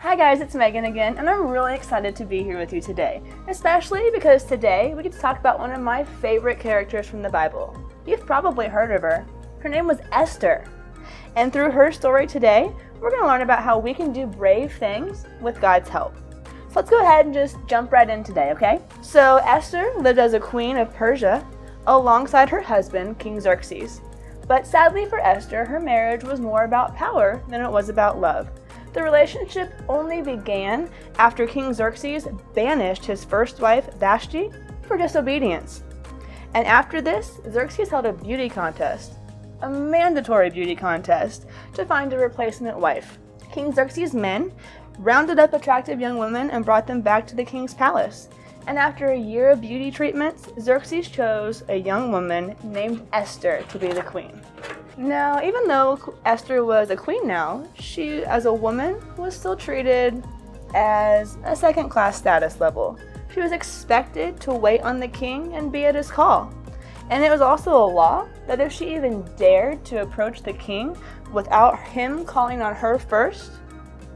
Hi guys, it's Megan again, and I'm really excited to be here with you today, especially because today we get to talk about one of my favorite characters from the Bible. You've probably heard of her. Her name was Esther. And through her story today, we're going to learn about how we can do brave things with God's help. So let's go ahead and just jump right in today, okay? So Esther lived as a queen of Persia alongside her husband, King Xerxes. But sadly for Esther, her marriage was more about power than it was about love. The relationship only began after King Xerxes banished his first wife, Vashti, for disobedience. And after this, Xerxes held a beauty contest, a mandatory beauty contest, to find a replacement wife. King Xerxes' men rounded up attractive young women and brought them back to the king's palace. And after a year of beauty treatments, Xerxes chose a young woman named Esther to be the queen. Now, even though Esther was a queen now, she, as a woman, was still treated as a second-class status level. She was expected to wait on the king and be at his call. And it was also a law that if she even dared to approach the king without him calling on her first,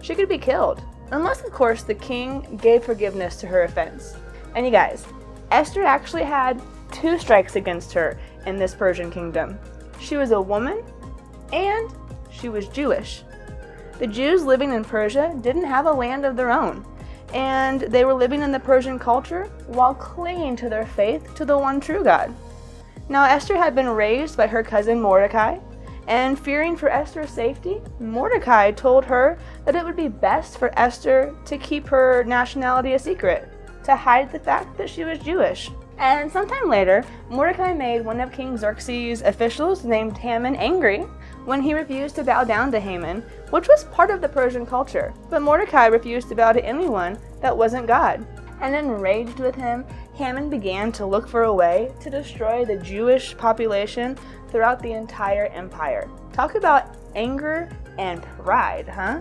she could be killed. Unless, of course, the king gave forgiveness to her offense. And you guys, Esther actually had 2 strikes against her in this Persian kingdom. She was a woman, and she was Jewish. The Jews living in Persia didn't have a land of their own, and they were living in the Persian culture while clinging to their faith to the one true God. Now, Esther had been raised by her cousin Mordecai, and fearing for Esther's safety, Mordecai told her that it would be best for Esther to keep her nationality a secret, to hide the fact that she was Jewish. And sometime later, Mordecai made one of King Xerxes' officials named Haman angry when he refused to bow down to Haman, which was part of the Persian culture. But Mordecai refused to bow to anyone that wasn't God. And enraged with him, Haman began to look for a way to destroy the Jewish population throughout the entire empire. Talk about anger and pride, huh?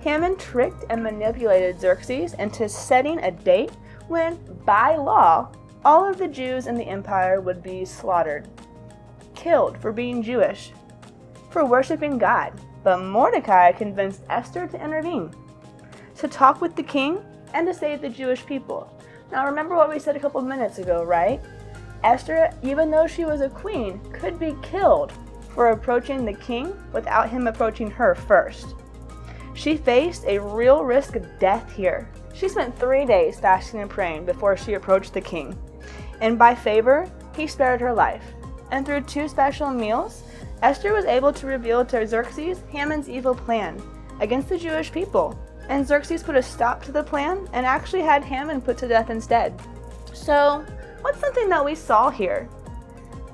Haman tricked and manipulated Xerxes into setting a date when, by law, all of the Jews in the empire would be slaughtered, killed for being Jewish, for worshiping God. But Mordecai convinced Esther to intervene, to talk with the king, and to save the Jewish people. Now remember what we said a couple minutes ago, right? Esther, even though she was a queen, could be killed for approaching the king without him approaching her first. She faced a real risk of death here. She spent 3 days fasting and praying before she approached the king. And by favor, he spared her life. And through 2 special meals, Esther was able to reveal to Xerxes Haman's evil plan against the Jewish people. And Xerxes put a stop to the plan and actually had Haman put to death instead. So, what's something that we saw here?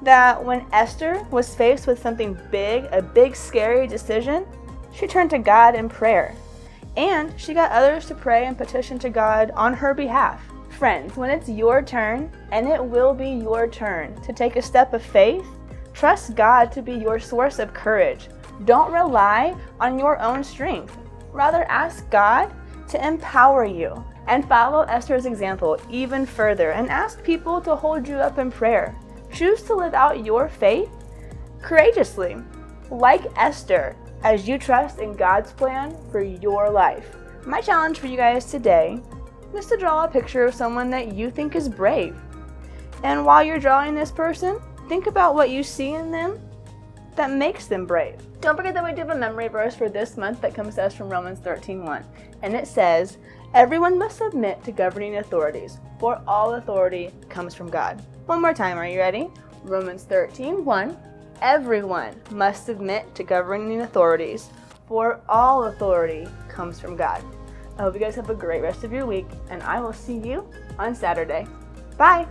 That when Esther was faced with something big, a big scary decision, she turned to God in prayer. And she got others to pray and petition to God on her behalf. Friends, when it's your turn, and it will be your turn, to take a step of faith, trust God to be your source of courage. Don't rely on your own strength. Rather, ask God to empower you. And follow Esther's example even further and ask people to hold you up in prayer. Choose to live out your faith courageously, like Esther, as you trust in God's plan for your life. My challenge for you guys today is to draw a picture of someone that you think is brave. And while you're drawing this person, think about what you see in them that makes them brave. Don't forget that we do have a memory verse for this month that comes to us from Romans 13:1. And it says, "Everyone must submit to governing authorities, for all authority comes from God." One more time, are you ready? Romans 13:1. Everyone must submit to governing authorities, for all authority comes from God. I hope you guys have a great rest of your week, and I will see you on Saturday. Bye!